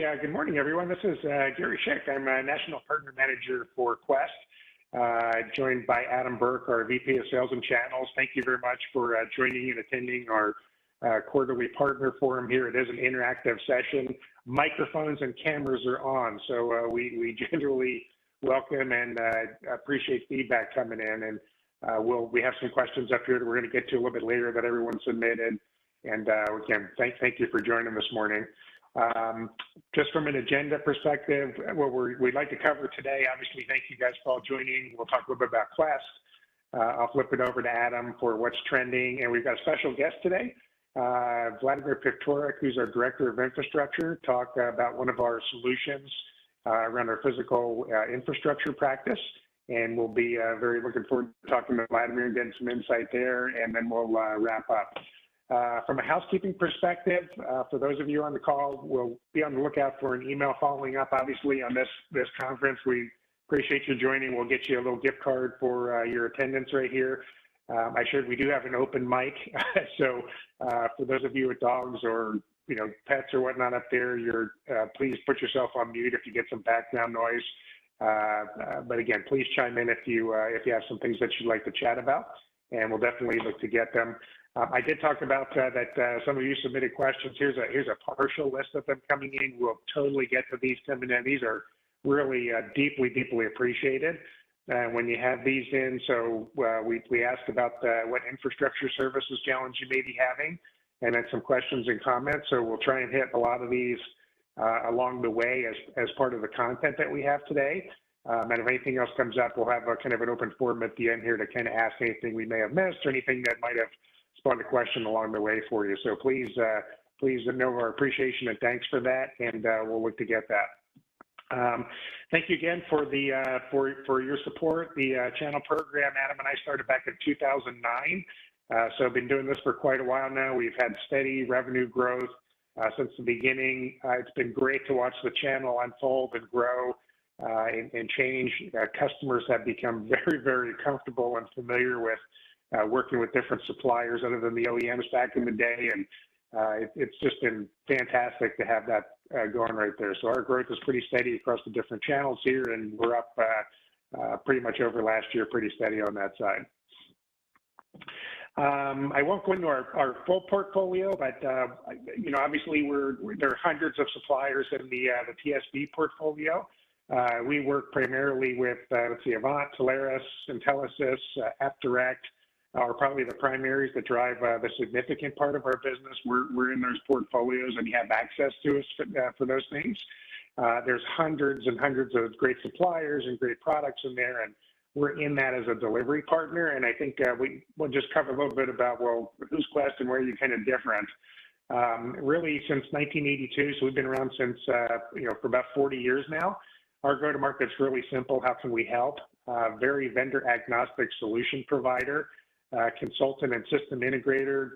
Yeah, good morning, everyone. This is Gary Schick. I'm a National Partner Manager for Quest, joined by Adam Burke, our VP of Sales and Channels. Thank you very much for joining and attending our quarterly partner forum here. It is an interactive session. Microphones and cameras are on, so we generally welcome and appreciate feedback coming in. And we have some questions up here that we're going to get to a little bit later that everyone submitted. And again, thank you for joining this morning. Just from an agenda perspective, what we'd like to cover today, obviously, thank you guys for all joining. We'll talk a little bit about Quest. I'll flip it over to Adam for what's trending. And we've got a special guest today, Vladimir Piktorek, who's our Director of Infrastructure, talk about one of our solutions around our physical infrastructure practice. And we'll be very looking forward to talking to Vladimir and getting some insight there, and then we'll wrap up. From a housekeeping perspective, for those of you on the call, we'll be on the lookout for an email following up, obviously, on this conference. We appreciate you joining. We'll get you a little gift card for your attendance right here. I shared we do have an open mic, so for those of you with dogs or pets or whatnot up there, please put yourself on mute if you get some background noise. But again, please chime in if you have some things that you'd like to chat about, and we'll definitely look to get them. I did talk about that some of you submitted questions. Here's a partial list of them coming in. We'll totally get to these coming in. These are really deeply appreciated when you have these in. So we asked about what infrastructure services challenge you may be having, and then some questions and comments. So we'll try and hit a lot of these along the way as part of the content that we have today. And if anything else comes up, we'll have a kind of an open forum at the end here to kind of ask anything we may have missed or anything that might have spawned a question along the way for you. So please know our appreciation and thanks for that, and we'll look to get that. Thank you again for for your support. The channel program, Adam and I started back in 2009, so I've been doing this for quite a while now. We've had steady revenue growth since the beginning. It's been great to watch the channel unfold and grow and change. Customers have become very comfortable and familiar with working with different suppliers other than the OEMs back in the day, and it's just been fantastic to have that going right there. So our growth is pretty steady across the different channels here, and we're up pretty much over last year, pretty steady on that side. I won't go into our full portfolio, but obviously there are hundreds of suppliers in the TSB portfolio. We work primarily with let's see, Avant, Solaris, Intelisys, AppDirect are probably the primaries that drive the significant part of our business. We're in those portfolios, and you have access to us for those things. There's hundreds and hundreds of great suppliers and great products in there, and we're in that as a delivery partner. And I think we'll just cover a little bit about, well, who's Quest and where are you kind of different. Really, since 1982, so we've been around since for about 40 years now. Our go-to-market's really simple. How can we help? Very vendor-agnostic solution provider. Consultant and system integrator.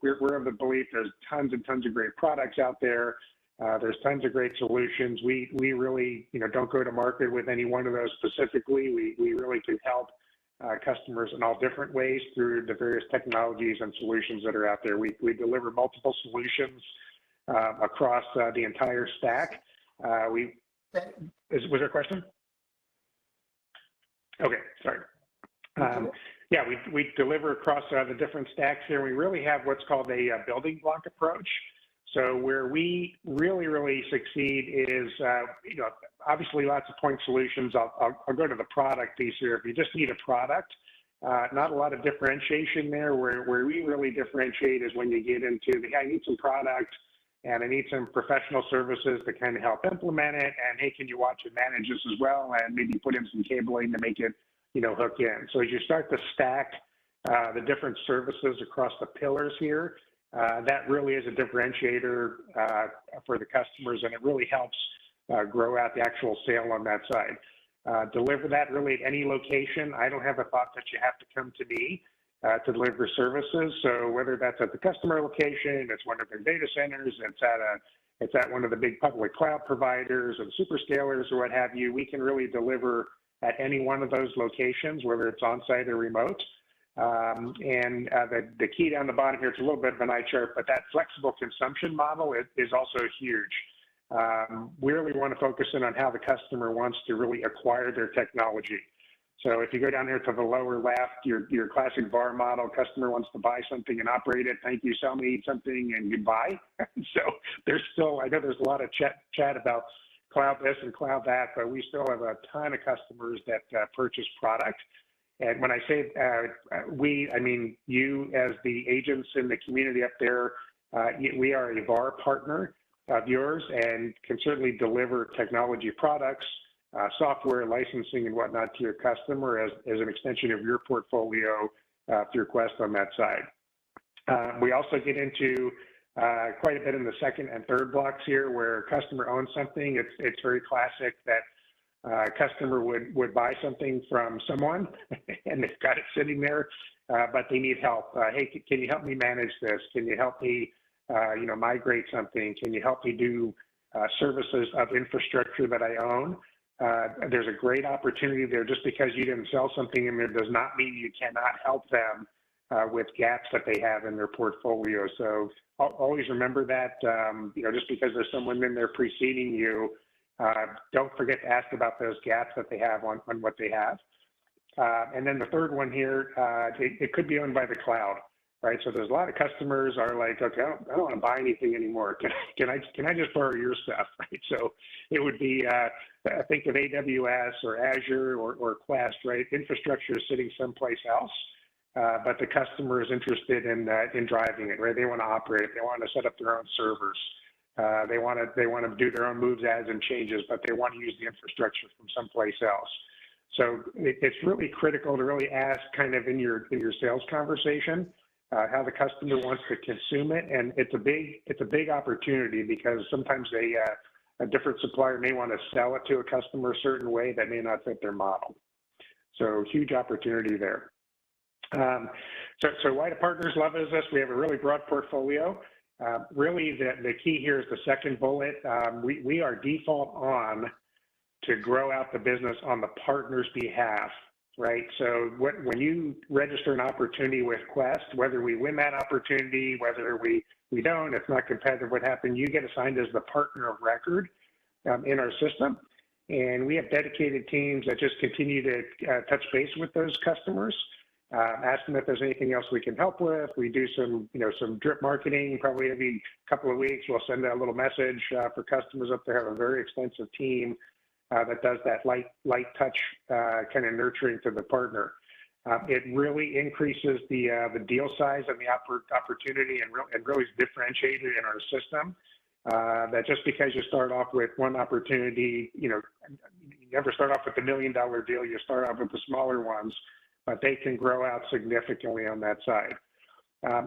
We're of the belief there's tons and tons of great products out there. There's tons of great solutions. We really don't go to market with any one of those specifically. We really can help customers in all different ways through the various technologies and solutions that are out there. We deliver multiple solutions across the entire stack. Was there a question? Okay, sorry. Yeah, we deliver across the different stacks here. We really have what's called a building block approach. So where we really succeed is, obviously lots of point solutions. I'll go to the product piece here. If you just need a product, not a lot of differentiation there. Where we really differentiate is when you get into I need some product and I need some professional services to kind of help implement it. And hey, can you watch and manage this as well? And maybe put in some cabling to make it hook in. So as you start to stack the different services across the pillars here, that really is a differentiator for the customers, and it really helps grow out the actual sale on that side. Deliver that really at any location. I don't have a thought that you have to come to me to deliver services. So whether that's at the customer location, it's one of their data centers, it's at one of the big public cloud providers or the superscalers or what have you, we can really deliver at any one of those locations, whether it's on-site or remote. The key down the bottom here, it's a little bit of an eye chart, but that flexible consumption model is also huge. we really want to focus in on how the customer wants to really acquire their technology. So if you go down here to the lower left, your classic VAR model, customer wants to buy something and operate it. Thank you, sell me something, and goodbye. So there's still, I know there's a lot of chat about cloud this and cloud that, but we still have a ton of customers that purchase product. And when I say we, I mean you as the agents in the community up there. We are a VAR partner of yours and can certainly deliver technology products, software, licensing, and whatnot to your customer as an extension of your portfolio through Quest on that side. We also get into quite a bit in the second and third blocks here where customer owns something. It's very classic that customer would buy something from someone and they've got it sitting there, but they need help. Hey, can you help me manage this? Can you help me migrate something? Can you help me do services of infrastructure that I own? There's a great opportunity there. Just because you didn't sell something in there does not mean you cannot help them with gaps that they have in their portfolio. So always remember that, just because there's someone in there preceding you, don't forget to ask about those gaps that they have on what they have. And then the third one here, it could be owned by the cloud, right? So there's a lot of customers are like, okay, I don't want to buy anything anymore. Can I just borrow your stuff, right? So it would be, think of AWS or Azure or Quest, right? Infrastructure is sitting someplace else, but the customer is interested in driving it, right? They want to operate it. They want to set up their own servers. They want to do their own moves, adds, and changes, but they want to use the infrastructure from someplace else. So it's really critical to really ask kind of in your sales conversation how the customer wants to consume it, and it's a big opportunity because sometimes a different supplier may want to sell it to a customer a certain way that may not fit their model. So huge opportunity there. So why do partners love us? We have a really broad portfolio. Really, the key here is the second bullet. We are default on to grow out the business on the partner's behalf, right? So when you register an opportunity with Quest, whether we win that opportunity, whether we don't, it's not competitive, what happened, you get assigned as the partner of record in our system. And we have dedicated teams that just continue to touch base with those customers. Ask them if there's anything else we can help with. We do some drip marketing, probably every couple of weeks. We'll send out a little message for customers up there. Have a very extensive team that does that light touch kind of nurturing to the partner. It really increases the deal size and the opportunity and really is differentiated in our system. That just because you start off with one opportunity, you never start off with $1 million deal. You start off with the smaller ones, but they can grow out significantly on that side.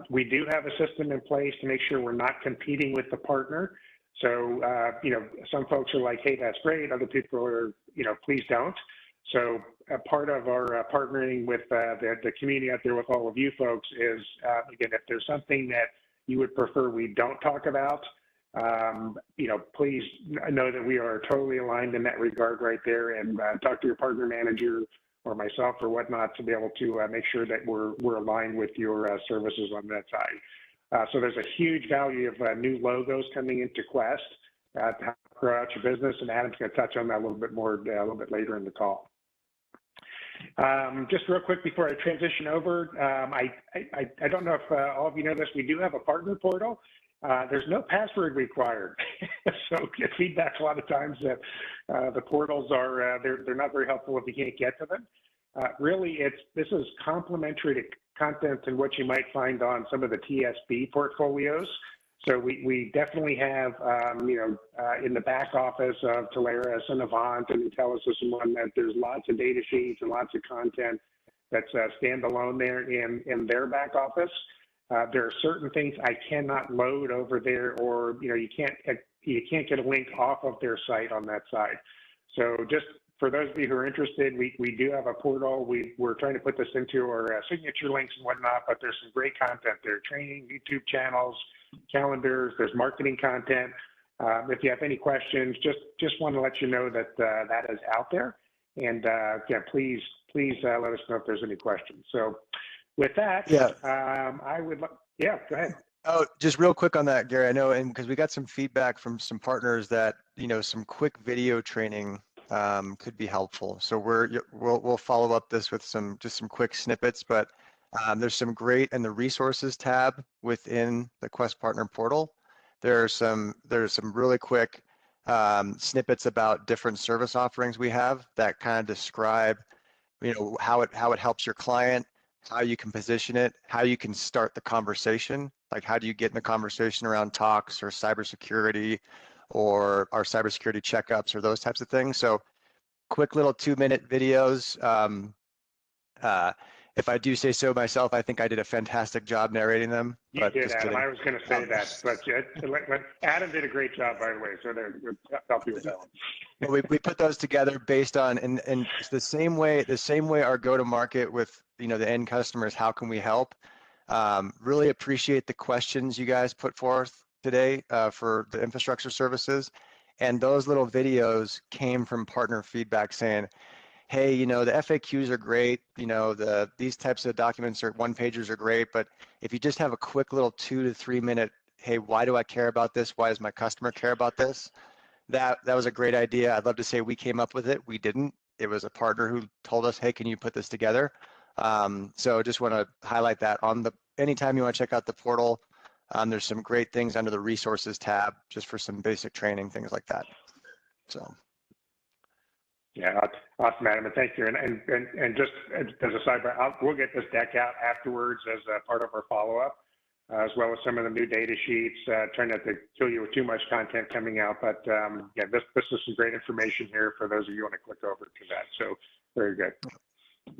We do have a system in place to make sure we're not competing with the partner. So, some folks are like, hey, that's great. Other people are, please don't. So part of our partnering with the community out there with all of you folks is, again, if there's something that you would prefer we don't talk about, please know that we are totally aligned in that regard right there, and talk to your partner manager or myself or whatnot to be able to make sure that we're aligned with your services on that side. So there's a huge value of new logos coming into Quest to help grow out your business, and Adam's going to touch on that a little bit more a little bit later in the call. Just real quick before I transition over, I don't know if all of you know this, we do have a partner portal. There's no password required. So get feedback a lot of times that the portals are, they're not very helpful if you can't get to them. Really, this is complementary to content and what you might find on some of the TSB portfolios. So we definitely have, in the back office of Telarus and Avant and Intelisys and whatnot, there's lots of data sheets and lots of content that's standalone there in their back office. There are certain things I cannot load over there, or you can't get a link off of their site on that side. So just for those of you who are interested, we do have a portal. We're trying to put this into our signature links and whatnot, but there's some great content there: training, YouTube channels, calendars. There's marketing content. If you have any questions, just want to let you know that that is out there, and please let us know if there's any questions. So with that, Yeah. I would, go ahead. Oh, just real quick on that, Gary. I know, and because we got some feedback from some partners that, some quick video training could be helpful. So we'll follow up this with just some quick snippets, but there's some great in the resources tab within the Quest Partner Portal. There's some really quick snippets about different service offerings we have that kind of describe, how it helps your client, how you can position it, how you can start the conversation. Like, how do you get in the conversation around talks or cybersecurity or our cybersecurity checkups or those types of things. So quick little 2-minute videos. Uh, if I do say so myself, I think I did a fantastic job narrating them, You but did, just Adam. kidding. I was going to say that, but Adam did a great job, by the way. So there, help you with that one. Well, we put those together based on, and it's the same way our go-to-market with, the end customers, how can we help? Really appreciate the questions you guys put forth today for the infrastructure services. And those little videos came from partner feedback saying, hey, the FAQs are great. These types of documents or one-pagers are great, but if you just have a quick little 2 to 3 minute, hey, why do I care about this? Why does my customer care about this? That was a great idea. I'd love to say we came up with it. We didn't. It was a partner who told us, hey, can you put this together? So just want to highlight that anytime you want to check out the portal, there's some great things under the resources tab just for some basic training, things like that. So. Yeah, awesome, Adam, and thank you. And just as a sidebar, we'll get this deck out afterwards as a part of our follow-up, as well as some of the new data sheets. Trying not to kill you with too much content coming out, but yeah, this is some great information here for those of you who want to click over to that. So very good.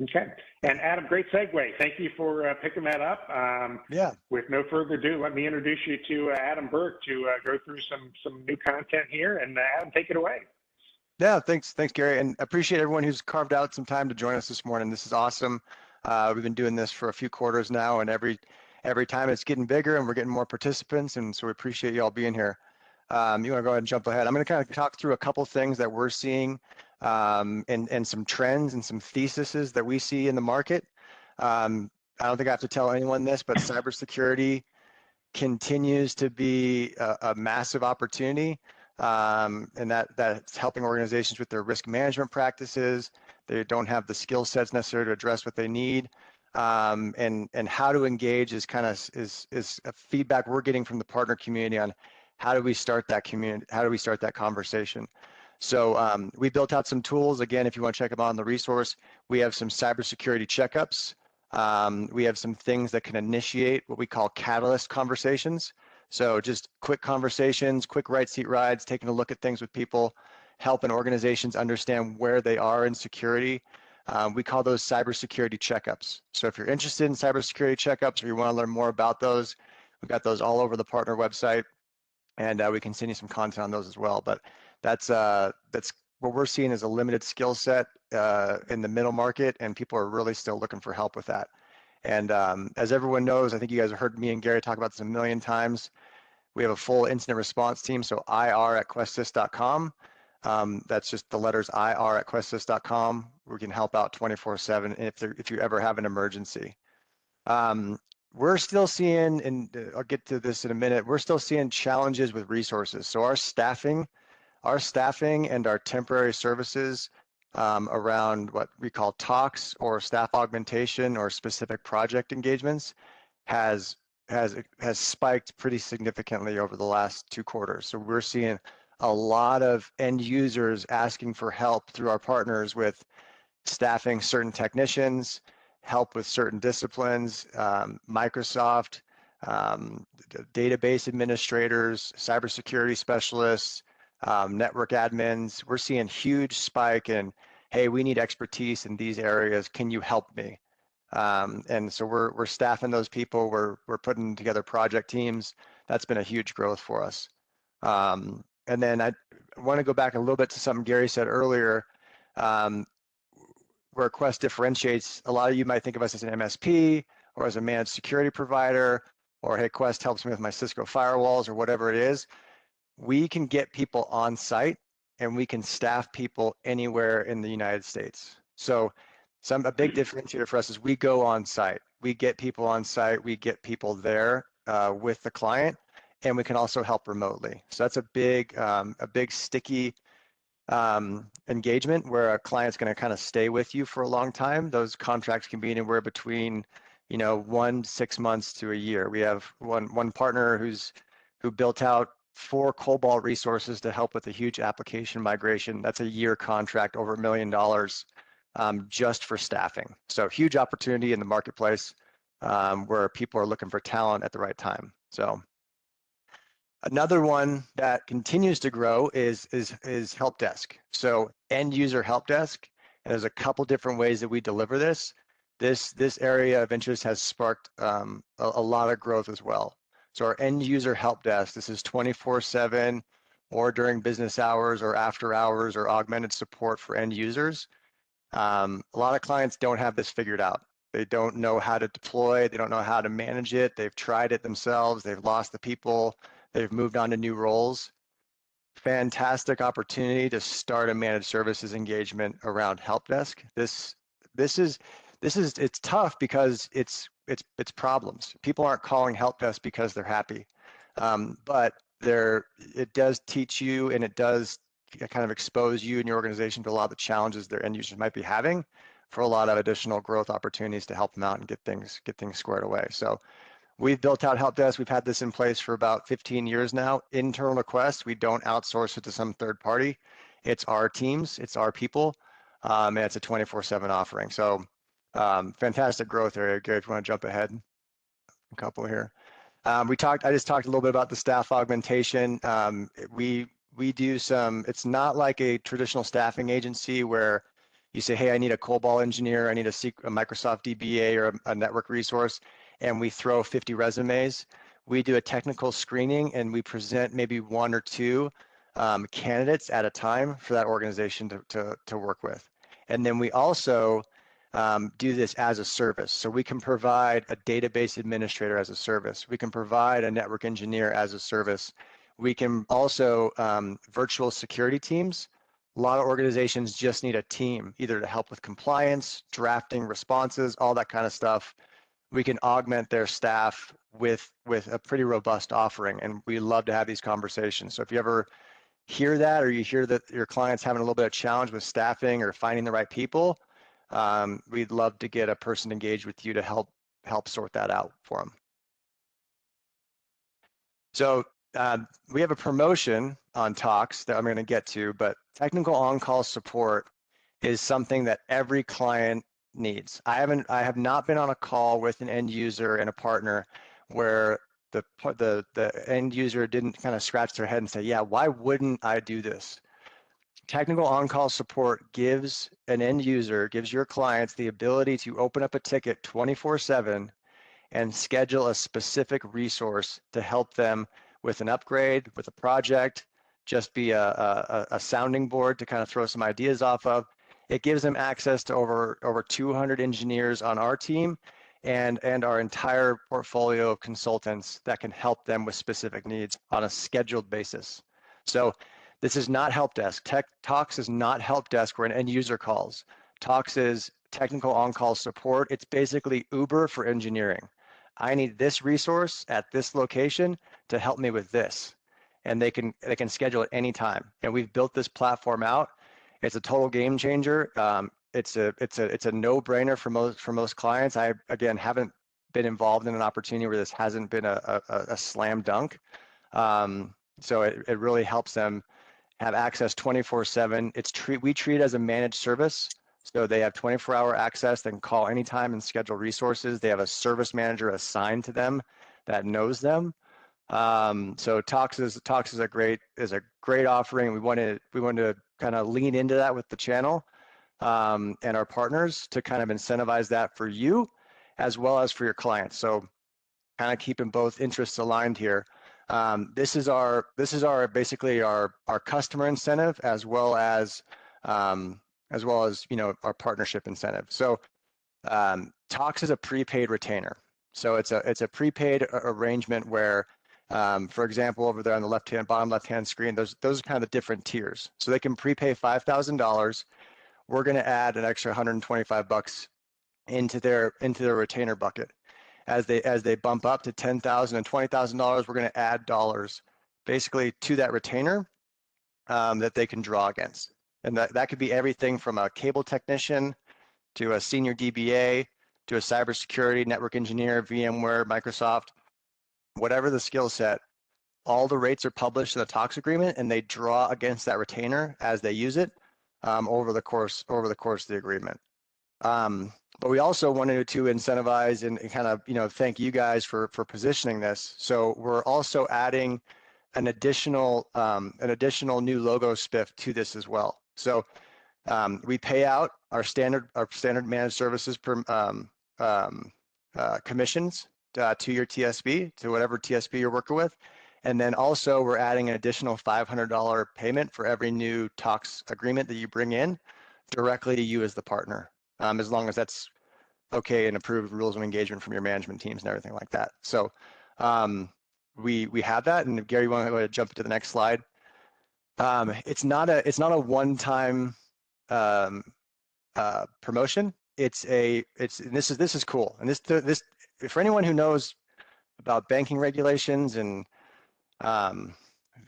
Okay, and Adam, great segue. Thank you for picking that up. Yeah. With no further ado, let me introduce you to Adam Burke to go through some new content here. And Adam, take it away. Yeah, thanks, Gary, and appreciate everyone who's carved out some time to join us this morning. This is awesome. We've been doing this for a few quarters now, and every time it's getting bigger, and we're getting more participants, and so we appreciate you all being here. You want to go ahead and jump ahead? I'm going to kind of talk through a couple things that we're seeing, and some trends and some theses that we see in the market. I don't think I have to tell anyone this, but cybersecurity continues to be a massive opportunity. And that's helping organizations with their risk management practices. They don't have the skill sets necessary to address what they need. And how to engage is a feedback we're getting from the partner community on how do we start that conversation. So we built out some tools. Again, if you want to check them out on the resource, we have some cybersecurity checkups. We have some things that can initiate what we call catalyst conversations. So just quick conversations, quick right seat rides, taking a look at things with people, helping organizations understand where they are in security. We call those cybersecurity checkups. So if you're interested in cybersecurity checkups or you want to learn more about those, we've got those all over the partner website, and we can send you some content on those as well. But that's what we're seeing as a limited skill set in the middle market, and people are really still looking for help with that. And as everyone knows, I think you guys have heard me and Gary talk about this a million times. We have a full incident response team, so ir@questsys.com. That's just the letters ir@questsys.com. We can help out 24/7 if you ever have an emergency. We're still seeing, and I'll get to this in a minute, we're still seeing challenges with resources. So our staffing and our temporary services around what we call talks or staff augmentation or specific project engagements has spiked pretty significantly over the last 2 quarters. So we're seeing a lot of end users asking for help through our partners with staffing certain technicians, help with certain disciplines, Microsoft, database administrators, cybersecurity specialists, network admins. We're seeing huge spike in, hey, we need expertise in these areas. Can you help me? And so we're staffing those people. We're putting together project teams. That's been a huge growth for us. And then I want to go back a little bit to something Gary said earlier, where Quest differentiates. A lot of you might think of us as an MSP or as a managed security provider, or hey, Quest helps me with my Cisco firewalls or whatever it is. We can get people on site and we can staff people anywhere in the United States. So a big differentiator for us is we go on site. We get people on site, we get people there with the client, and we can also help remotely. So that's a big sticky engagement where a client's going to kind of stay with you for a long time. Those contracts can be anywhere between, 6 months to a year. We have one partner who built out 4 Cobalt resources to help with a huge application migration. That's a year contract, over $1 million, just for staffing. So huge opportunity in the marketplace, where people are looking for talent at the right time. So another one that continues to grow is help desk. So end user help desk. And there's a couple different ways that we deliver this. This area of interest has sparked a lot of growth as well. So our end user help desk, this is 24/7 or during business hours or after hours or augmented support for end users. A lot of clients don't have this figured out. They don't know how to deploy. They don't know how to manage it. They've tried it themselves. They've lost the people. They've moved on to new roles. Fantastic opportunity to start a managed services engagement around help desk. This is it's tough because it's problems. People aren't calling help desk because they're happy, but it does teach you, and it does kind of expose you and your organization to a lot of the challenges their end users might be having, for a lot of additional growth opportunities to help them out and get things squared away. So we've built out help desk. We've had this in place for about 15 years now. Internal requests, we don't outsource it to some third party. It's our teams, it's our people, and it's a 24/7 offering. So fantastic growth area. Gary, if you want to jump ahead a couple here. I just talked a little bit about the staff augmentation. We do some, it's not like a traditional staffing agency where you say, hey, I need a COBOL engineer, I need a Microsoft DBA or a network resource, and we throw 50 resumes. We do a technical screening, and we present maybe 1 or 2 candidates at a time for that organization to work with. And then we also do this as a service. So we can provide a database administrator as a service. We can provide a network engineer as a service. We can also virtual security teams. A lot of organizations just need a team, either to help with compliance, drafting responses, all that kind of stuff. We can augment their staff with a pretty robust offering, and we love to have these conversations. So if you ever hear that, or you hear that your client's having a little bit of challenge with staffing or finding the right people, we'd love to get a person engaged with you to help sort that out for them. So we have a promotion on Tox that I'm going to get to, but technical on-call support is something that every client needs. I have not been on a call with an end user and a partner where the end user didn't kind of scratch their head and say, yeah, why wouldn't I do this? Technical on-call support gives an end user, gives your clients the ability to open up a ticket 24/7 and schedule a specific resource to help them with an upgrade, with a project, just be a sounding board to kind of throw some ideas off of. It gives them access to over 200 engineers on our team and our entire portfolio of consultants that can help them with specific needs on a scheduled basis. So this is not help desk. Tox is not help desk where an end user calls. Tox is technical on-call support. It's basically Uber for engineering. I need this resource at this location to help me with this. And they can schedule at any time. And we've built this platform out. It's a total game changer. It's a no-brainer for most clients. I, again, haven't been involved in an opportunity where this hasn't been a slam dunk. So it really helps them have access 24/7. We treat it as a managed service. So they have 24-hour access. They can call anytime and schedule resources. They have a service manager assigned to them that knows them. So Tox is a great offering. We wanted to kind of lean into that with the channel and our partners to kind of incentivize that for you as well as for your clients. So kind of keeping both interests aligned here. This is basically our customer incentive as well as our partnership incentive. So Tox is a prepaid retainer. So it's a prepaid arrangement where, for example, over there on the bottom left-hand screen, those are kind of the different tiers. So they can prepay $5,000. We're going to add an extra $125 into their retainer bucket. as they bump up to $10,000 and $20,000, we're going to add dollars basically to that retainer that they can draw against. And that could be everything from a cable technician to a senior DBA to a cybersecurity network engineer, VMware, Microsoft, whatever the skill set. All the rates are published in the TOX agreement, and they draw against that retainer as they use it over the course of the agreement. But we also wanted to incentivize and kind of thank you guys for positioning this. So we're also adding an additional new logo spiff to this as well. So we pay out our standard managed services per commissions to your TSP, to whatever TSP you're working with. And then also we're adding an additional $500 payment for every new TOX agreement that you bring in directly to you as the partner, as long as that's okay and approved rules of engagement from your management teams and everything like that. So we have that. And Gary, you want to go ahead and jump to the next slide? It's not a one-time promotion. This is cool. And this for anyone who knows about banking regulations and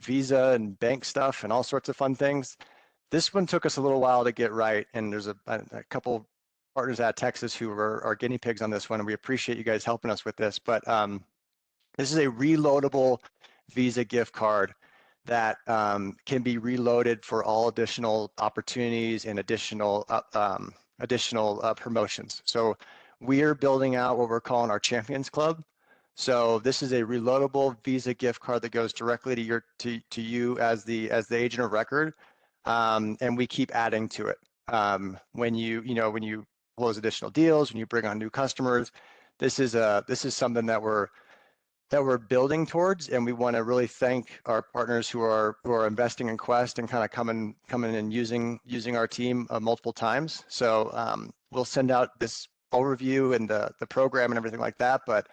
Visa and bank stuff and all sorts of fun things, this one took us a little while to get right. And there's a couple partners at Texas who are guinea pigs on this one, and we appreciate you guys helping us with this. But this is a reloadable Visa gift card that can be reloaded for all additional opportunities and additional promotions. So we are building out what we're calling our Champions Club. So this is a reloadable Visa gift card that goes directly to you as the agent of record, and we keep adding to it. When you close additional deals, when you bring on new customers, this is something that we're building towards, and we want to really thank our partners who are investing in Quest and kind of coming and using our team multiple times. So we'll send out this overview and the program and everything like that. But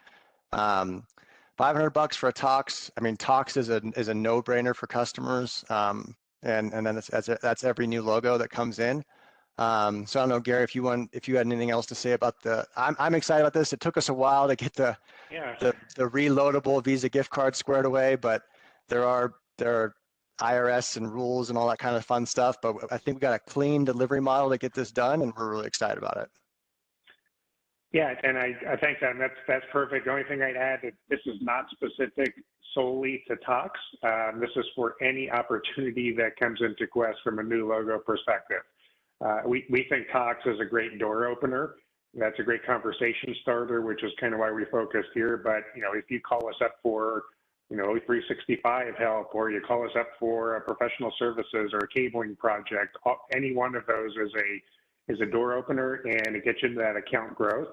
$500 for a TOX. I mean, TOX is a no-brainer for customers, and then that's every new logo that comes in. So I don't know, Gary, if you had anything else to say about I'm excited about this. It took us a while to get the reloadable Visa gift card squared away, but there are IRS and rules and all that kind of fun stuff. But I think we got a clean delivery model to get this done, and we're really excited about it. Yeah, and I think that's perfect. The only thing I'd add is this is not specific solely to TOX. This is for any opportunity that comes into Quest from a new logo perspective. We think TOX is a great door opener. That's a great conversation starter, which is kind of why we focused here. But if you call us up for 365 help, or you call us up for professional services or a cabling project, any one of those is a door opener, and it gets you into that account growth.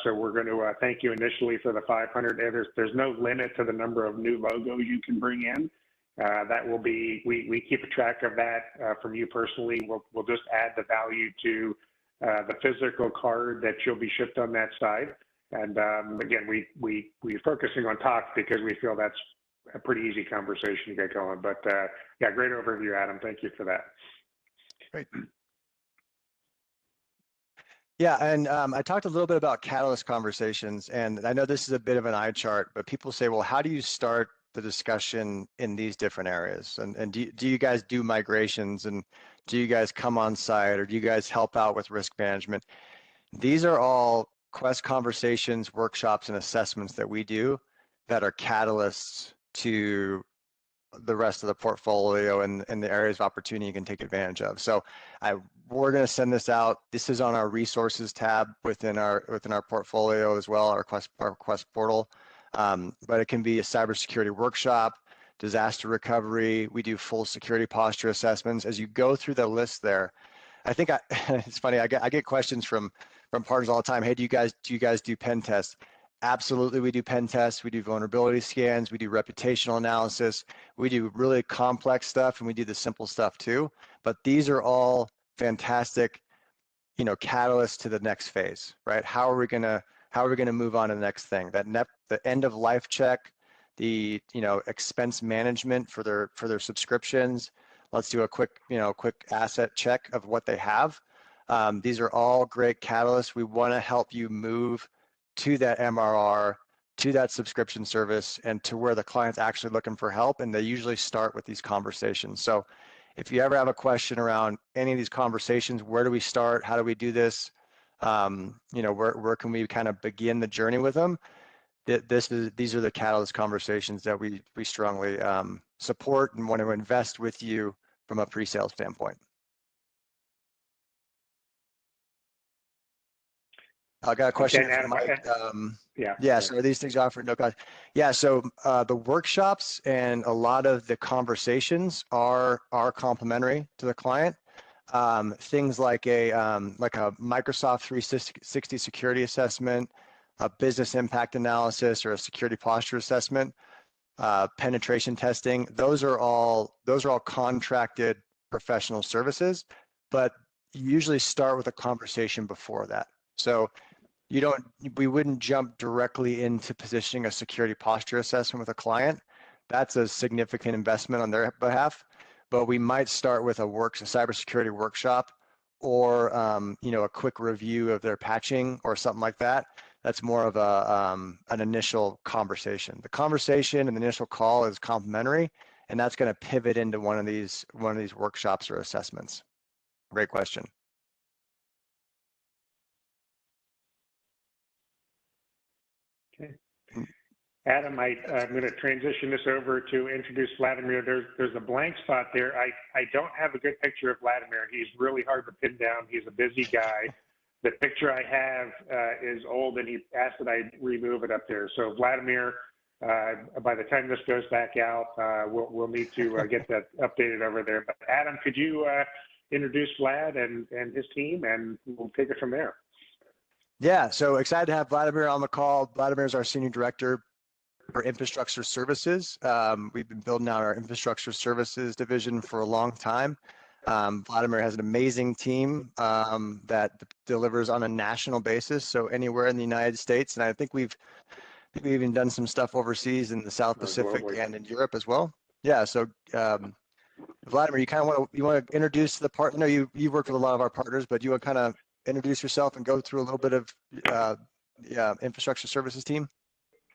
So we're going to thank you initially for the 500. There's no limit to the number of new logos you can bring in. That will be, we keep a track of that from you personally. We'll just add the value to the physical card that you'll be shipped on that side. And again, we're focusing on TOX because we feel that's a pretty easy conversation to get going. But yeah, great overview, Adam. Thank you for that. Great. Yeah, and I talked a little bit about Catalyst conversations, and I know this is a bit of an eye chart, but people say, well, how do you start the discussion in these different areas? And do you guys do migrations, and do you guys come on site, or do you guys help out with risk management? These are all Quest conversations, workshops, and assessments that we do that are catalysts to the rest of the portfolio and the areas of opportunity you can take advantage of. So we're going to send this out. This is on our resources tab within our portfolio as well, our Quest portal. But it can be a cybersecurity workshop, disaster recovery. We do full security posture assessments. As you go through the list there, I think it's funny. I get questions from partners all the time. Hey, do you guys do pen tests? Absolutely, we do pen tests. We do vulnerability scans. We do reputational analysis. We do really complex stuff, and we do the simple stuff too. But these are all fantastic, catalysts to the next phase, right? How are we gonna move on to the next thing? The end of life check, the expense management for their subscriptions. Let's do a quick asset check of what they have. These are all great catalysts. We want to help you move to that MRR, to that subscription service, and to where the client's actually looking for help. And they usually start with these conversations. So if you ever have a question around any of these conversations, where do we start? How do we do this? Where can we kind of begin the journey with them? These are the catalyst conversations that we strongly support and want to invest with you from a pre-sale standpoint. I got a question Okay, from Mike. Yeah. So are these things offered no cost? Yeah, so the workshops and a lot of the conversations are complimentary to the client. Things like a Microsoft 360 security assessment, a business impact analysis, or a security posture assessment, penetration testing. Those are all contracted professional services, but you usually start with a conversation before that. So we wouldn't jump directly into positioning a security posture assessment with a client. That's a significant investment on their behalf, but we might start with a cybersecurity workshop, or a quick review of their patching or something like that. That's more of an initial conversation. The conversation and the initial call is complimentary, and that's going to pivot into one of these workshops or assessments. Great question. Okay. Adam, I'm going to transition this over to introduce Vladimir. There's a blank spot there. I don't have a good picture of Vladimir. He's really hard to pin down. He's a busy guy. The picture I have is old, and he asked that I remove it up there. So Vladimir, by the time this goes back out, we'll need to get that updated over there. But Adam, could you introduce Vlad and his team, and we'll take it from there. Yeah, so excited to have Vladimir on the call. Vladimir is our Senior Director for Infrastructure Services. We've been building out our Infrastructure Services division for a long time. Vladimir has an amazing team that delivers on a national basis, so anywhere in the United States. And I think we've even done some stuff overseas in the South Pacific and in Europe as well. Yeah, so Vladimir, you kind of want to introduce the part. I know you work with a lot of our partners, but you want to kind of introduce yourself and go through a little bit of Infrastructure Services team?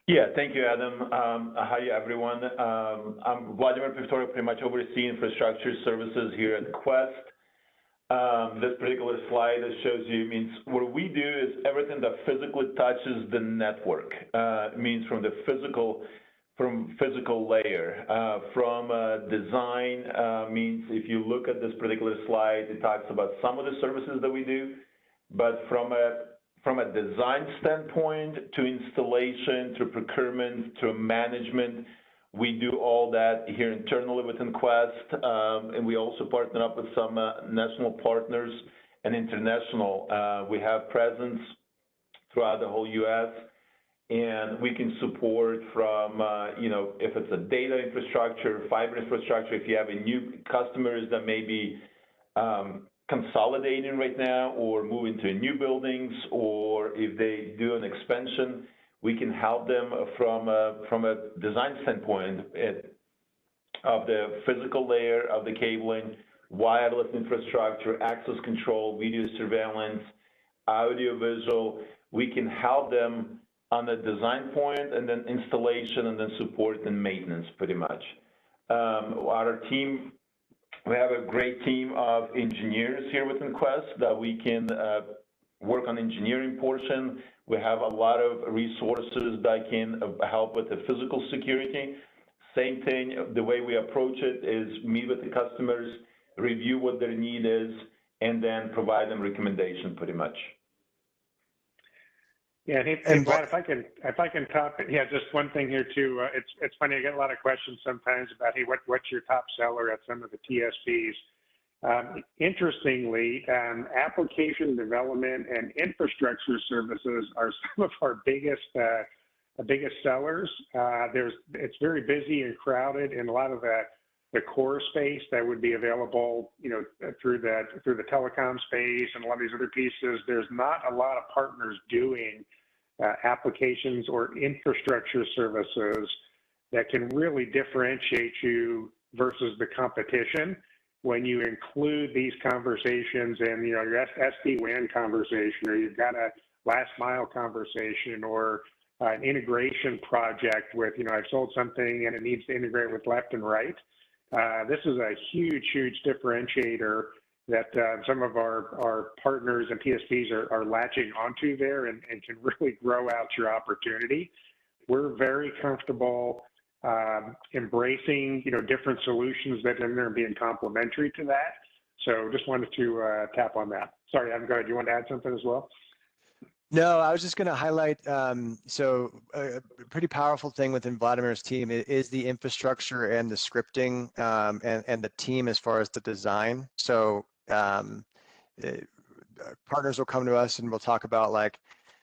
Yeah, thank you, Adam. Hi, everyone. I'm Vladimir Pivtorek, pretty much overseeing Infrastructure Services here at Quest. This particular slide that shows you means what we do is everything that physically touches the network. It means from physical layer. From design means if you look at this particular slide, it talks about some of the services that we do, but from a design standpoint to installation to procurement to management, we do all that here internally within Quest, and we also partner up with some national partners and international. We have presence throughout the whole U.S., and we can support from, if it's a data infrastructure, fiber infrastructure, if you have a new customers that may be consolidating right now or moving to new buildings, or if they do an expansion, we can help them from a design standpoint of the physical layer of the cabling, wireless infrastructure, access control, video surveillance, audio visual. We can help them on the design point and then installation and then support and maintenance pretty much. Our team, we have a great team of engineers here within Quest that we can work on engineering portion. We have a lot of resources that can help with the physical security. Same thing, the way we approach it is meet with the customers, review what their need is, and then provide them recommendation pretty much. Yeah, hey Vlad, if I can top it, just one thing here too. It's funny, I get a lot of questions sometimes about, hey, what's your top seller at some of the TSPs? Interestingly, application development and infrastructure services are some of our biggest sellers. It's very busy and crowded in a lot of the core space that would be available, through the telecom space and a lot of these other pieces. There's not a lot of partners doing applications or infrastructure services that can really differentiate you versus the competition. When you include these conversations and your SD-WAN conversation, or you've got a last mile conversation or an integration project with, I've sold something and it needs to integrate with left and right. This is a huge, huge differentiator that some of our partners and PSPs are latching onto there and can really grow out your opportunity. We're very comfortable embracing, different solutions that are there being complementary to that. So just wanted to tap on that. Sorry, Adam, go ahead. You want to add something as well? No, I was just going to highlight, so a pretty powerful thing within Vladimir's team is the infrastructure and the scripting and the team as far as the design. So partners will come to us and we'll talk about like,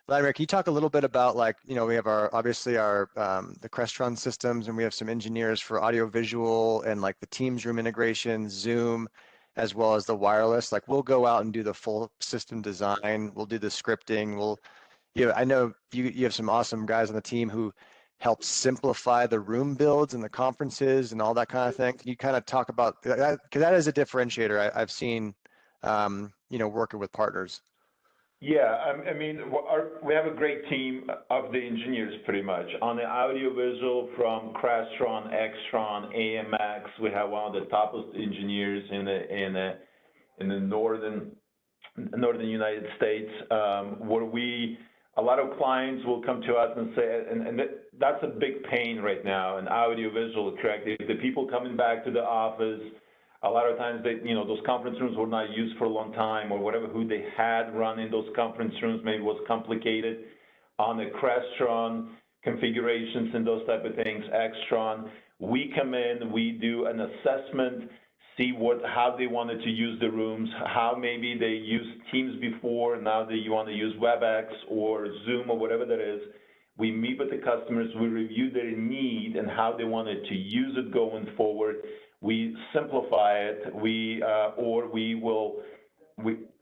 Vladimir, can you talk a little bit about like, we have obviously the Crestron systems, and we have some engineers for audio visual and like the Teams room integration, Zoom, as well as the wireless. Like we'll go out and do the full system design. We'll do the scripting. I know you have some awesome guys on the team who help simplify the room builds and the conferences and all that kind of thing. Can you kind of talk about that? Because that is a differentiator I've seen, working with partners. Yeah, I mean, we have a great team of the engineers pretty much. On the audiovisual from Crestron, Extron, AMX, we have one of the top engineers in the northern United States, where a lot of clients will come to us and say, and that's a big pain right now in audiovisual, correct? The people coming back to the office, a lot of times those conference rooms were not used for a long time, or whatever who they had running those conference rooms maybe was complicated. On the Crestron configurations and those type of things, Extron, we come in, we do an assessment, see how they wanted to use the rooms, how maybe they used Teams before, now that you want to use WebEx or Zoom or whatever that is. We meet with the customers, we review their need and how they wanted to use it going forward. We simplify it, we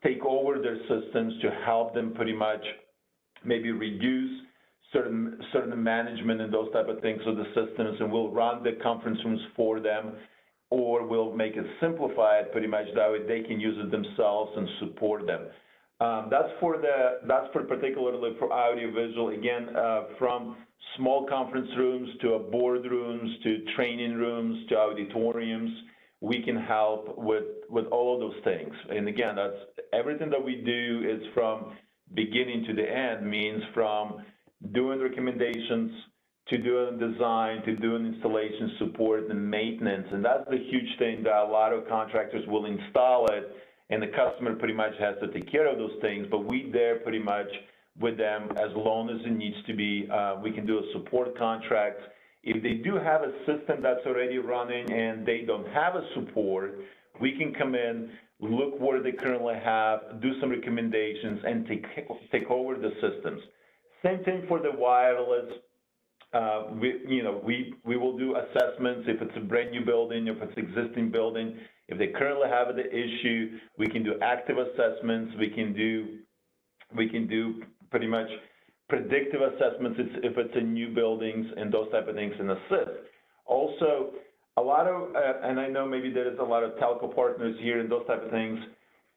take over their systems to help them pretty much maybe reduce certain management and those type of things of the systems, and we'll run the conference rooms for them, or we'll make it simplified pretty much that way they can use it themselves and support them. That's particularly for audiovisual, again, from small conference rooms to boardrooms to training rooms to auditoriums. We can help with all of those things. And again, that's everything that we do is from beginning to the end, means from doing recommendations to doing design, to doing installation support and maintenance. And that's the huge thing that a lot of contractors will install it, and the customer pretty much has to take care of those things, but we there pretty much with them as long as it needs to be. We can do a support contract. If they do have a system that's already running and they don't have a support, we can come in, look what they currently have, do some recommendations, and take over the systems. Same thing for the wireless. We will do assessments if it's a brand new building, if it's existing building. If they currently have the issue, we can do active assessments. We can do pretty much predictive assessments if it's in new buildings and those type of things, and assist. Also, a lot of, and I know maybe there is a lot of telco partners here and those type of things.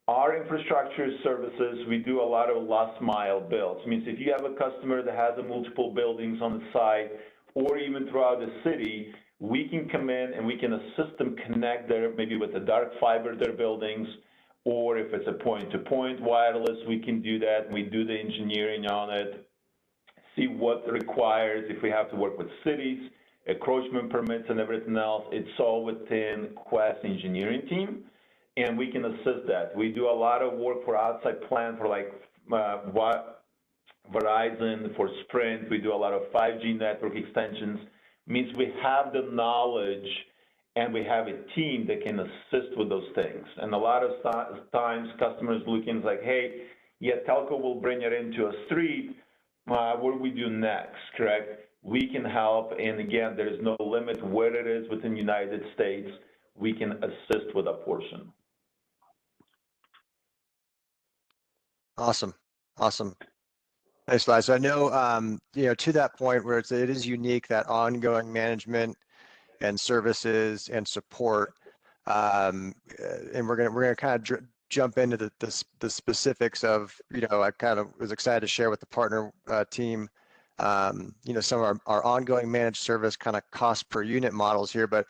Our infrastructure services, we do a lot of last mile builds. It means if you have a customer that has multiple buildings on the site or even throughout the city, we can come in and we can assist them connect maybe with the dark fiber their buildings, or if it's a point-to-point wireless, we can do that. We do the engineering on it, see what requires, if we have to work with cities, encroachment permits and everything else, it's all within Quest engineering team, and we can assist that. We do a lot of work for outside plant for like Verizon, for Sprint. We do a lot of 5G network extensions. Means we have the knowledge and we have a team that can assist with those things. And a lot of times customers looking like, hey, yeah, telco will bring it into a street. What do we do next, correct? We can help, and again, there's no limit where it is within the United States. We can assist with a portion. Awesome. Thanks, Vlad. So I know, to that point where it is unique, that ongoing management and services and support, and we're gonna kind of jump into the specifics of, I kind of was excited to share with the partner team, some of our ongoing managed service kind of cost per unit models here. But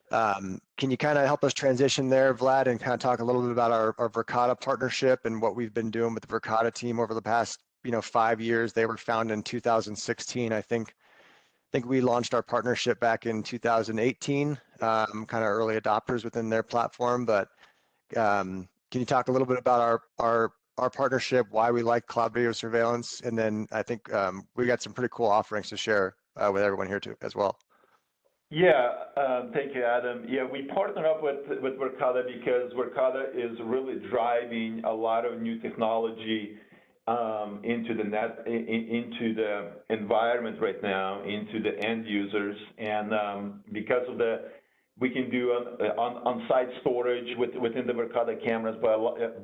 can you kind of help us transition there, Vlad, and kind of talk a little bit about our Verkada partnership and what we've been doing with the Verkada team over the past, 5 years? They were founded in 2016. I think we launched our partnership back in 2018, kind of early adopters within their platform. But can you talk a little bit about our partnership, why we like cloud video surveillance, and then I think we got some pretty cool offerings to share with everyone here too as well. Yeah, thank you, Adam. Yeah, we partner up with Verkada because Verkada is really driving a lot of new technology into the environment right now, into the end users, and because of we can do on-site storage within the Verkada cameras,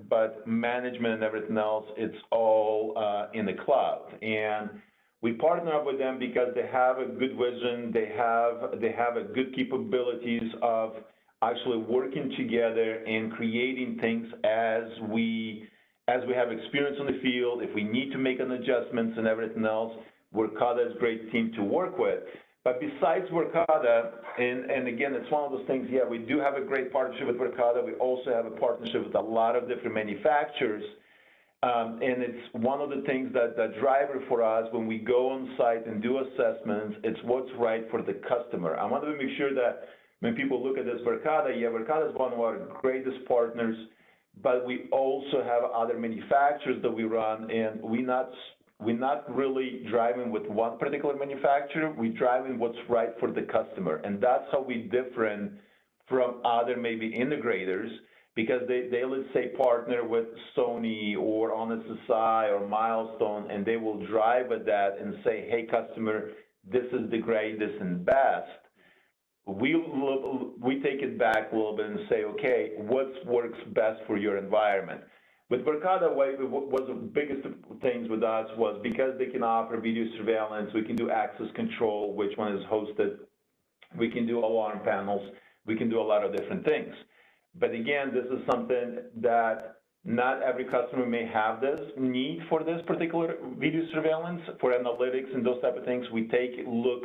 but management and everything else, it's all in the cloud. And we partner up with them because they have a good vision, they have a good capabilities of actually working together and creating things as we have experience on the field. If we need to make an adjustments and everything else, Verkada is a great team to work with. But besides Verkada, and again, it's one of those things, yeah, we do have a great partnership with Verkada. We also have a partnership with a lot of different manufacturers. And it's one of the things that the driver for us when we go on site and do assessments, it's what's right for the customer. I want to make sure that when people look at this Verkada, yeah, Verkada is one of our greatest partners, but we also have other manufacturers that we run, and we're not really driving with one particular manufacturer. We're driving what's right for the customer, and that's how we different from other maybe integrators, because they let's say partner with Sony or Honest SI or Milestone, and they will drive at that and say, hey, customer, this is the greatest and best. We take it back a little bit and say, okay, what works best for your environment? With Verkada, what was the biggest things with us was because they can offer video surveillance, we can do access control, which one is hosted, we can do alarm panels, we can do a lot of different things. But again, this is something that not every customer may have this need for this particular video surveillance. For analytics and those type of things, we take a look,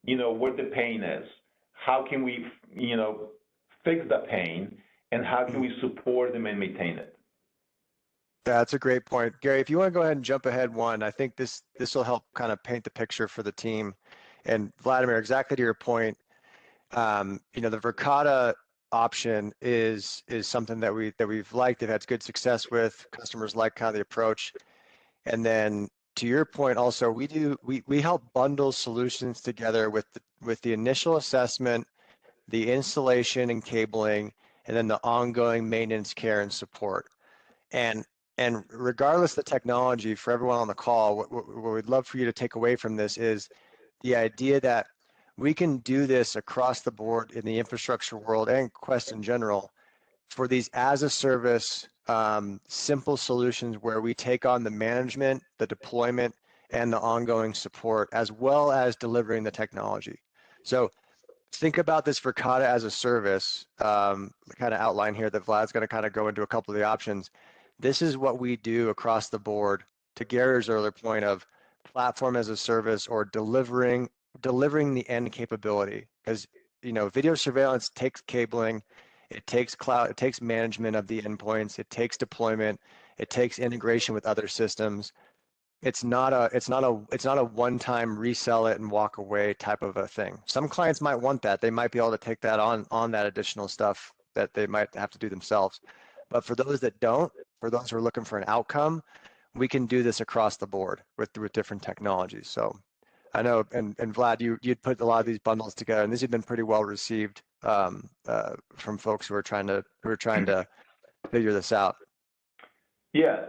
where the pain is. How can we, fix the pain, and how can we support them and maintain it? That's a great point. Gary, if you want to go ahead and jump ahead one, I think this will help kind of paint the picture for the team. And Vladimir, exactly to your point, the Verkada option is something that we've liked. They've had good success with. Customers like kind of the approach. And then to your point, also we help bundle solutions together with the initial assessment, the installation and cabling, and then the ongoing maintenance, care, and support. And regardless of the technology, for everyone on the call, what we'd love for you to take away from this is the idea that we can do this across the board in the infrastructure world and Quest in general for these as a service, simple solutions where we take on the management, the deployment, and the ongoing support, as well as delivering the technology. So think about this Verkada as a service, kind of outline here that Vlad's going to kind of go into a couple of the options. This is what we do across the board, to Gary's earlier point of platform as a service or delivering the end capability. Because video surveillance takes cabling, it takes cloud, it takes management of the endpoints, it takes deployment, it takes integration with other systems. It's not a one-time resell it and walk away type of a thing. Some clients might want that. They might be able to take that on that additional stuff that they might have to do themselves. But for those that don't, for those who are looking for an outcome, we can do this across the board with different technologies. So I know, and Vlad, you'd put a lot of these bundles together, and these have been pretty well received from folks who are trying to figure this out. Yeah,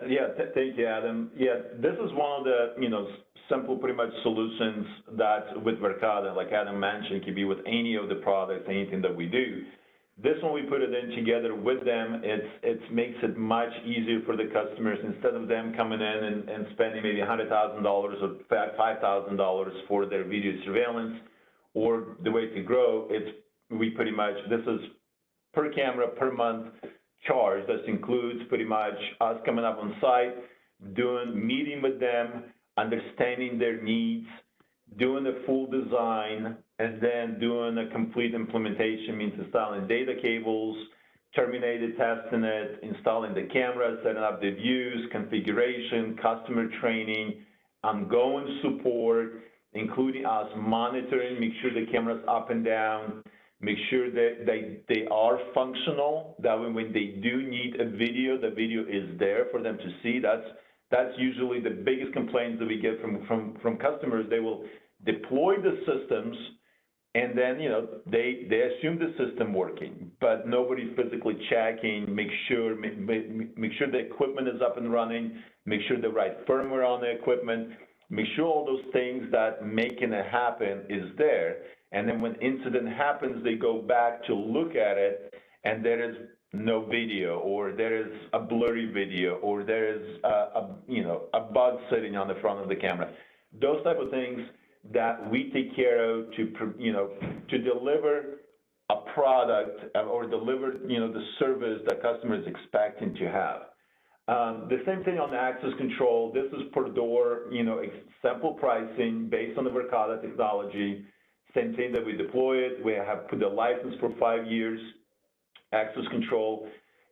thank you, Adam. Yeah, this is one of the simple, pretty much solutions that with Verkada, like Adam mentioned, can be with any of the products, anything that we do. This one, we put it in together with them. It makes it much easier for the customers instead of them coming in and spending maybe $100,000 or $5,000 for their video surveillance, or the way to grow. We pretty much, this is per camera per month, charge. That includes pretty much us coming up on site, meeting with them, understanding their needs, doing the full design, and then doing a complete implementation, means installing data cables, terminated testing it, installing the cameras, setting up the views, configuration, customer training, ongoing support, including us monitoring, make sure the camera's up and down, make sure that they are functional, that when they do need a video, the video is there for them to see. That's usually the biggest complaints that we get from customers. They will deploy the systems, and then, you know, they assume the system working, but nobody physically checking, make sure the equipment is up and running, make sure the right firmware on the equipment, make sure all those things that making it happen is there. And then when incident happens, they go back to look at it, and there is no video, or there is a blurry video, or there is a bug sitting on the front of the camera. Those type of things that we take care of to deliver a product or deliver the service that customers expecting to have. The same thing on the access control. This is per door, sample pricing based on the Verkada technology. Same thing that we deploy it. We have put the license for 5 years, access control.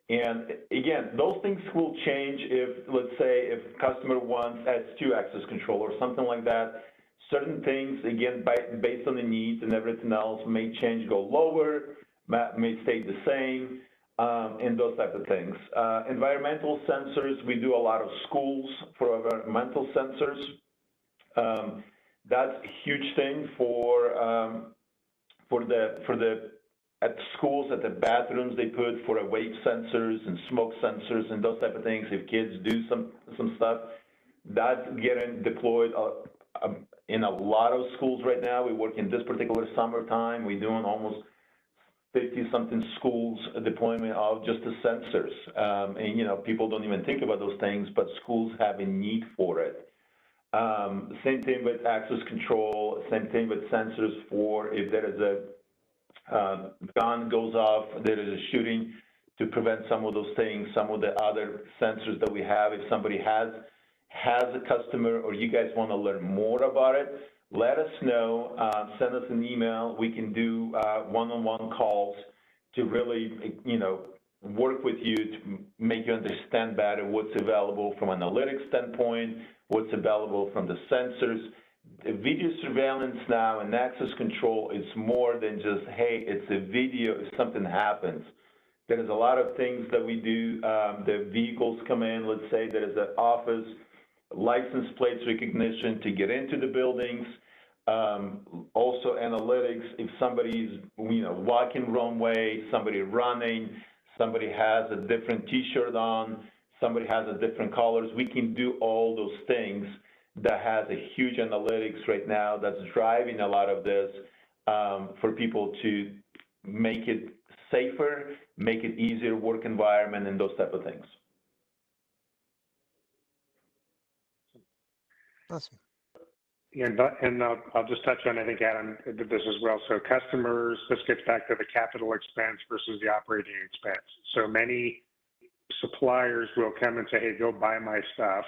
And again, those things will change if, let's say, if customer wants S2 access control or something like that. Certain things, again, based on the needs and everything else, may change, go lower, may stay the same, and those type of things. Environmental sensors, we do a lot of schools for environmental sensors. That's a huge thing at schools, at the bathrooms, they put for wave sensors and smoke sensors and those type of things. If kids do some stuff, that's getting deployed in a lot of schools right now. We work in this particular summertime. We're doing almost 50-something schools deployment of just the sensors. And people don't even think about those things, but schools have a need for it. Same thing with access control, same thing with sensors for if there is a gun goes off, there is a shooting, to prevent some of those things, some of the other sensors that we have. If somebody has a customer or you guys want to learn more about it, let us know, send us an email. We can do one-on-one calls to really, work with you to make you understand better what's available from an analytics standpoint, what's available from the sensors. The video surveillance now and access control is more than just, hey, it's a video if something happens. There's a lot of things that we do. The vehicles come in, let's say there is an office, license plates recognition to get into the buildings. Also analytics, if somebody's walking wrong way, somebody running, somebody has a different t-shirt on, somebody has a different colors, we can do all those things. That has a huge analytics right now that's driving a lot of this for people to make it safer, make it easier work environment, and those type of things. Awesome. And I'll just touch on, I think Adam did this as well. So customers, this gets back to the capital expense versus the operating expense. So many suppliers will come and say, hey, go buy my stuff,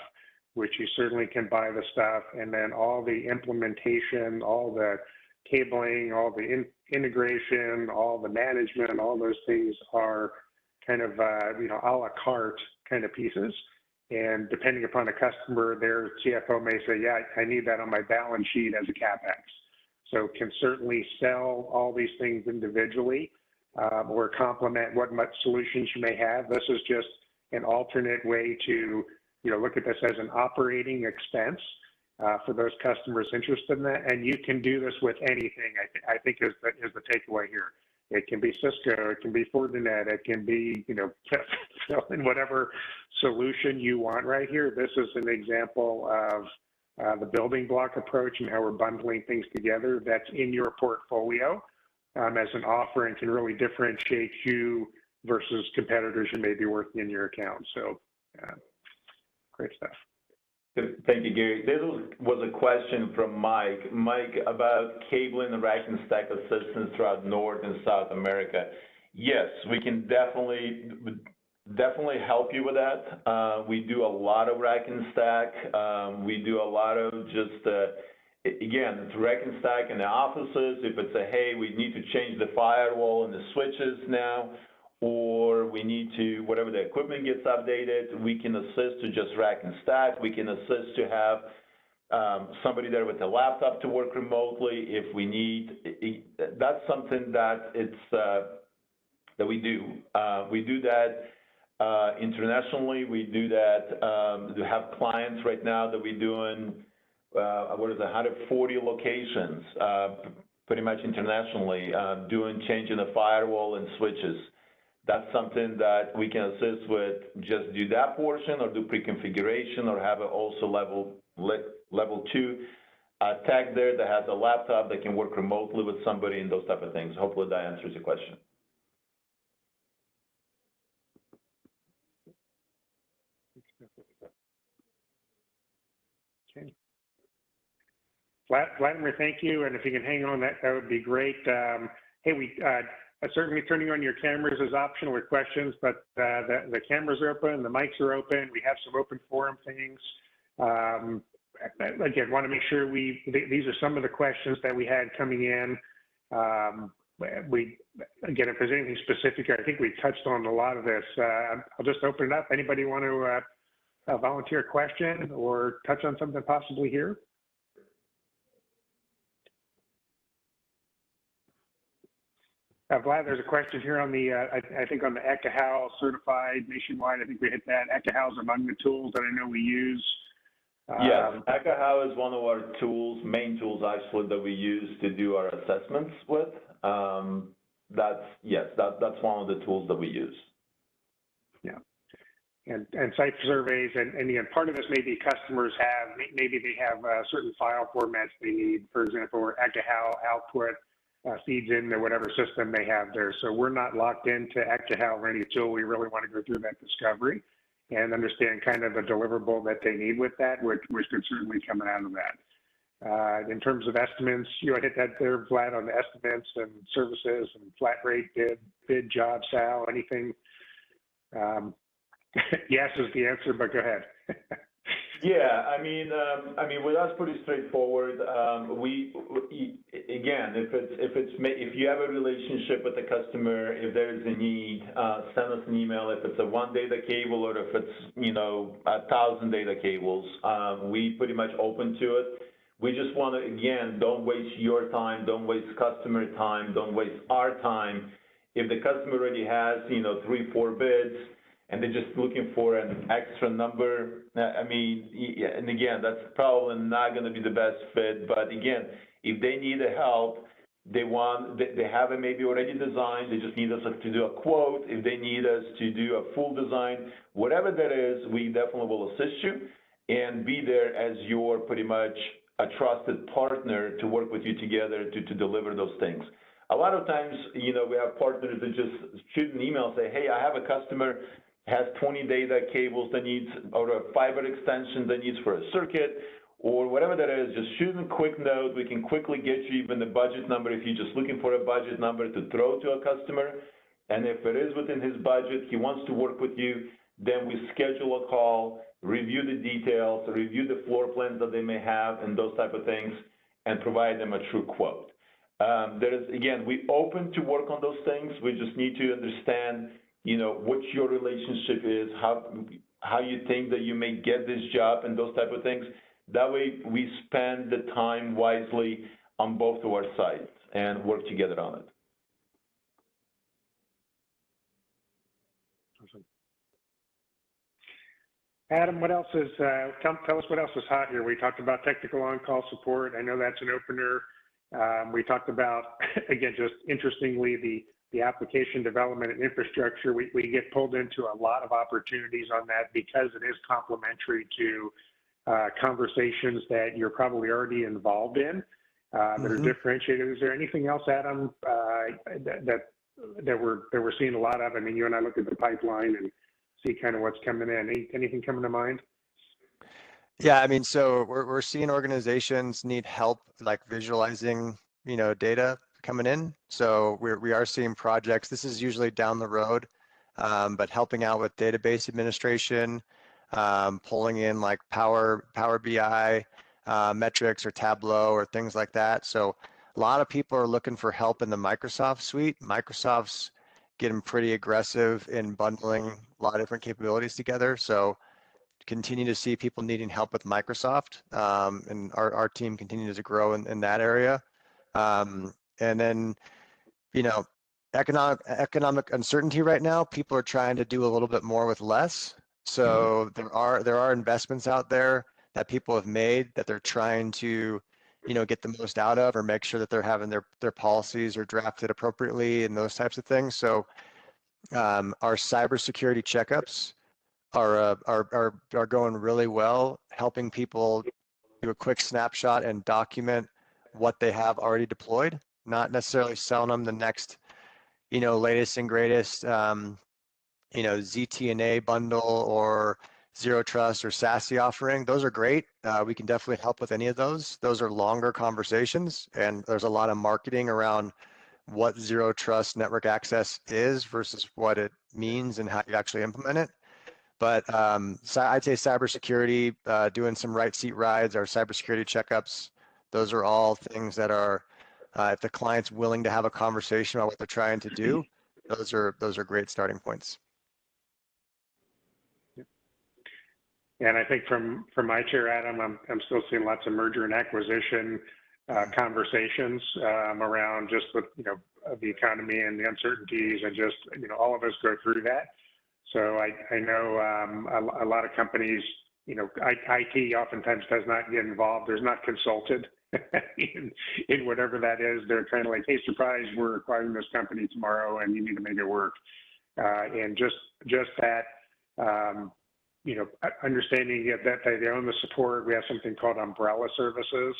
which you certainly can buy the stuff, and then all the implementation, all the cabling, all the integration, all the management, all those things are kind of, a la carte kind of pieces. And depending upon the customer, their CFO may say, yeah, I need that on my balance sheet as a CapEx. So can certainly sell all these things individually or complement what solutions you may have. This is just an alternate way to look at this as an operating expense for those customers interested in that. And you can do this with anything, I think is the takeaway here. It can be Cisco, it can be Fortinet, it can be, in whatever solution you want right here. This is an example of the building block approach and how we're bundling things together that's in your portfolio as an offer and can really differentiate you versus competitors you may be working in your account. So, great stuff. Thank you, Gary. This was a question from Mike. Mike, about cabling and rack and stack assistance throughout North and South America. Yes, we can definitely definitely help you with that. We do a lot of rack and stack. We do a lot of just, again, it's rack and stack in the offices. If it's a, hey, we need to change the firewall and the switches now, or we need to, whatever the equipment gets updated, we can assist to just rack and stack. We can assist to have somebody there with a laptop to work remotely if we need. That's something that it's, that we do. We do that internationally. We do that. We have clients right now that we're doing, 140 locations, pretty much internationally, changing the firewall and switches. That's something that we can assist with, just do that portion or do pre-configuration or have also level 2 tech there that has a laptop that can work remotely with somebody and those type of things. Hopefully that answers your question. Okay. Vladimir, thank you. And if you can hang on, that would be great. Hey, certainly turning on your cameras is optional with questions, but the cameras are open, the mics are open. We have some open forum things. Again, want to make sure these are some of the questions that we had coming in. Again, if there's anything specific, I think we touched on a lot of this. I'll just open it up. Anybody want to volunteer a question or touch on something possibly here? Vlad, there's a question here on the, I think on the Ekahau certified nationwide. I think we hit that. Ekahau is among the tools that I know we use. Yes, Ekahau is one of our tools, main tools actually, that we use to do our assessments with. That's one of the tools that we use. Yeah. And site surveys, and again, part of this maybe customers have, maybe they have certain file formats they need, for example, where Ekahau output feeds into whatever system they have there. So we're not locked into Ekahau or any tool. We really want to go through that discovery and understand kind of the deliverable that they need with that, which could certainly come out of that. In terms of estimates, you hit that there, Vlad, on the estimates and services and flat rate bid job, Sal, anything? Yes is the answer, but go ahead. Yeah, I mean, well, that's pretty straightforward. Again, if you have a relationship with the customer, if there's a need, send us an email. If it's a 1 data cable or if it's 1,000 data cables, we pretty much open to it. We just want to, again, don't waste your time, don't waste customer time, don't waste our time. If the customer already has 3, 4 bids, and they're just looking for an extra number, I mean, yeah, and again, that's probably not going to be the best fit. But again, if they need help, they have it maybe already designed, they just need us to do a quote. If they need us to do a full design, whatever that is, we definitely will assist you and be there as your pretty much a trusted partner to work with you together to deliver those things. A lot of times, we have partners that just shoot an email and say, hey, I have a customer has 20 data cables that needs, or a fiber extension that needs for a circuit, or whatever that is, just shoot a quick note. We can quickly get you even the budget number if you're just looking for a budget number to throw to a customer. And if it is within his budget, he wants to work with you, then we schedule a call, review the details, review the floor plans that they may have and those type of things, and provide them a true quote. Again, we open to work on those things. We just need to understand what your relationship is, how you think that you may get this job and those type of things. That way we spend the time wisely on both of our sides and work together on it. Awesome. Adam, what else is, tell us what else is hot here. We talked about technical on-call support. I know that's an opener. We talked about, again, just interestingly, the application development and infrastructure. We get pulled into a lot of opportunities on that because it is complementary to conversations that you're probably already involved in that are differentiated. Is there anything else, Adam, that we're seeing a lot of? I mean, you and I look at the pipeline and see kind of what's coming in. Anything coming to mind? Yeah, I mean, so we're seeing organizations need help like visualizing, data coming in. So we are seeing projects. This is usually down the road. but helping out with database administration, pulling in like Power BI metrics or Tableau or things like that. So a lot of people are looking for help in the Microsoft suite. Microsoft's getting pretty aggressive in bundling a lot of different capabilities together. So continue to see people needing help with Microsoft, and our team continues to grow in that area. And then, you know, economic uncertainty right now, people are trying to do a little bit more with less. So there are investments out there that people have made that they're trying to, you know, get the most out of, or make sure that they're having their policies are drafted appropriately and those types of things. So our cybersecurity checkups are going really well, helping people do a quick snapshot and document what they have already deployed, not necessarily selling them the next, you know, latest and greatest, you know, ZTNA bundle or Zero Trust or SASE offering. Those are great. We can definitely help with any of those. Those are longer conversations, and there's a lot of marketing around what Zero Trust network access is versus what it means and how you actually implement it. But so I'd say cybersecurity, doing some right seat rides, our cybersecurity checkups, those are all things that are, if the client's willing to have a conversation about what they're trying to do, those are great starting points. And I think from my chair, Adam, I'm still seeing lots of merger and acquisition conversations around just the, you know, the economy and the uncertainties, and just, you know, all of us go through that. So I know a lot of companies, you know, IT oftentimes does not get involved. There's not consulted in whatever that is. They're kind of like, hey, surprise, we're acquiring this company tomorrow and you need to make it work. And just that, you know, understanding that they own the support. We have something called umbrella services,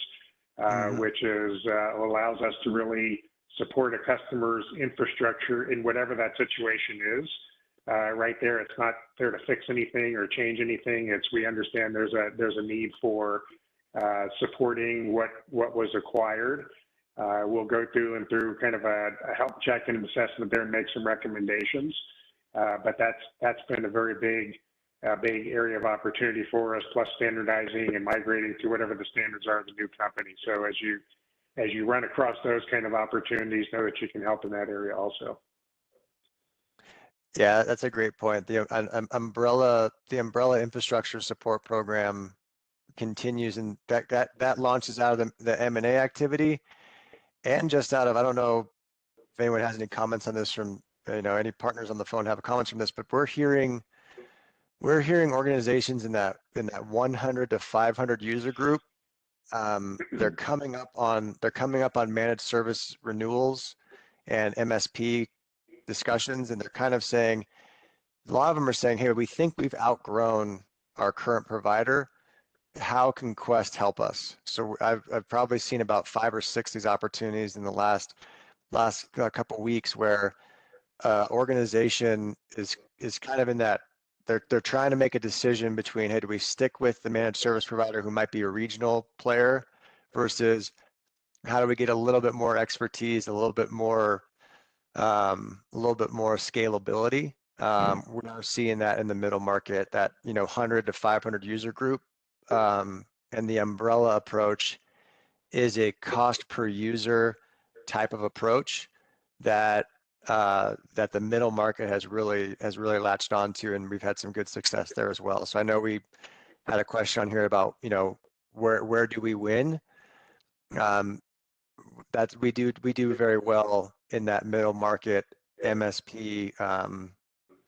which is allows us to really support a customer's infrastructure in whatever that situation is. Right there, it's not there to fix anything or change anything. It's, we understand there's a need for supporting what was acquired. We'll go through kind of a health check and assessment there and make some recommendations. But that's been a very big area of opportunity for us, plus standardizing and migrating to whatever the standards are of the new company. So as you run across those kind of opportunities, know that you can help in that area also. Yeah, that's a great point. The umbrella infrastructure support program continues, and that launches out of the M&A activity, and just out of, I don't know if anyone has any comments on this from, you know, any partners on the phone have comments from this, but we're hearing organizations in that 100 to 500 user group. They're coming up on managed service renewals and MSP discussions, and they're kind of saying, a lot of them are saying, hey, we think we've outgrown our current provider. How can Quest help us? So I've probably seen about 5 or 6 of these opportunities in the last couple of weeks, where organization is kind of in that they're trying to make a decision between, hey, do we stick with the managed service provider who might be a regional player, versus how do we get a little bit more expertise, a little bit more scalability. We're seeing that in the middle market, that, you know, 100 to 500 user group, and the umbrella approach is a cost per user type of approach that the middle market has really latched onto, and we've had some good success there as well. So I know we had a question on here about, you know, where do we win? That's we do very well in that middle market MSP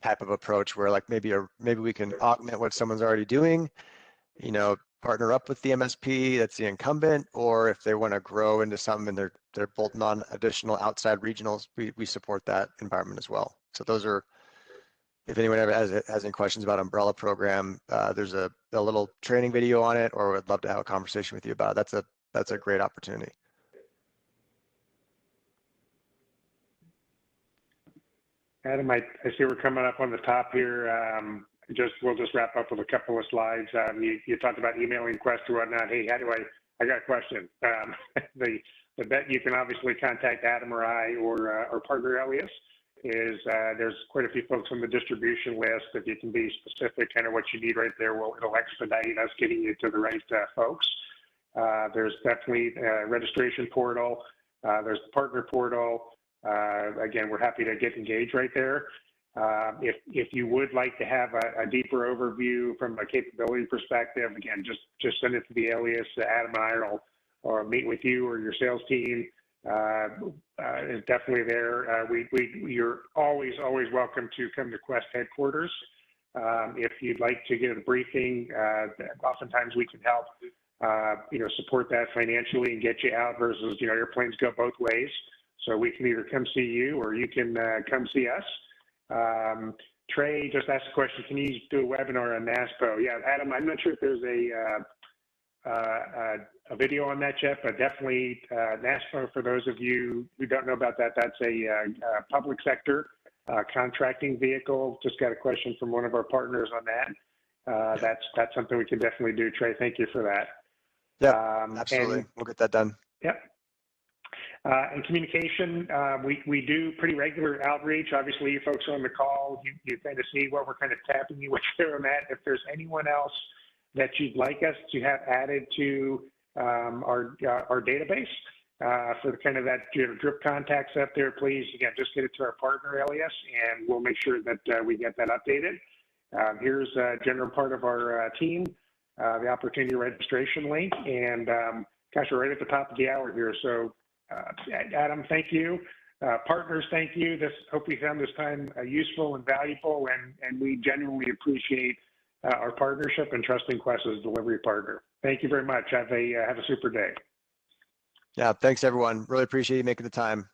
type of approach, where like maybe we can augment what someone's already doing, you know, partner up with the MSP that's the incumbent, or if they want to grow into something and they're bolting on additional outside regionals, we support that environment as well. So those are, if anyone ever has any questions about umbrella program, there's a little training video on it, or would love to have a conversation with you about it. That's a great opportunity. Adam, I see we're coming up on the top here. We'll just wrap up with a couple of slides. You talked about emailing Quest or whatnot. Hey, I got a question. The bet, you can obviously contact Adam or I, or our partner Elias, is there's quite a few folks on the distribution list. If you can be specific, kind of what you need right there, it'll expedite us getting you to the right folks. There's definitely a registration portal. There's the partner portal. Again, we're happy to get engaged right there. If you would like to have a deeper overview from a capability perspective, again, just send it to the alias. Adam and I or meet with you or your sales team. Is definitely there. You're always welcome to come to Quest headquarters. If you'd like to get a briefing, oftentimes we can help, support that financially and get you out versus, airplanes go both ways. So we can either come see you or you can come see us. Trey just asked a question, can you do a webinar on NASPO? Yeah, Adam, I'm not sure if there's a video on that yet, but definitely NASPO, for those of you who don't know about that, that's a public sector contracting vehicle. Just got a question from one of our partners on that. That's something we can definitely do. Trey, thank you for that. Yeah, absolutely. We'll get that done. Yep. And communication, we do pretty regular outreach. Obviously, you folks on the call, you kind of see what we're kind of tapping you with here on that. If there's anyone else that you'd like us to have added to our database for the kind of that drip contacts up there, please, again, just get it to our partner alias, and we'll make sure that we get that updated. Here's a general part of our team, the opportunity registration link, and gosh, we're right at the top of the hour here. So Adam, thank you. Partners, thank you. Hope you found this time useful and valuable, and we genuinely appreciate our partnership and trusting Quest as a delivery partner. Thank you very much. Have a super day. Yeah, thanks everyone. Really appreciate you making the time.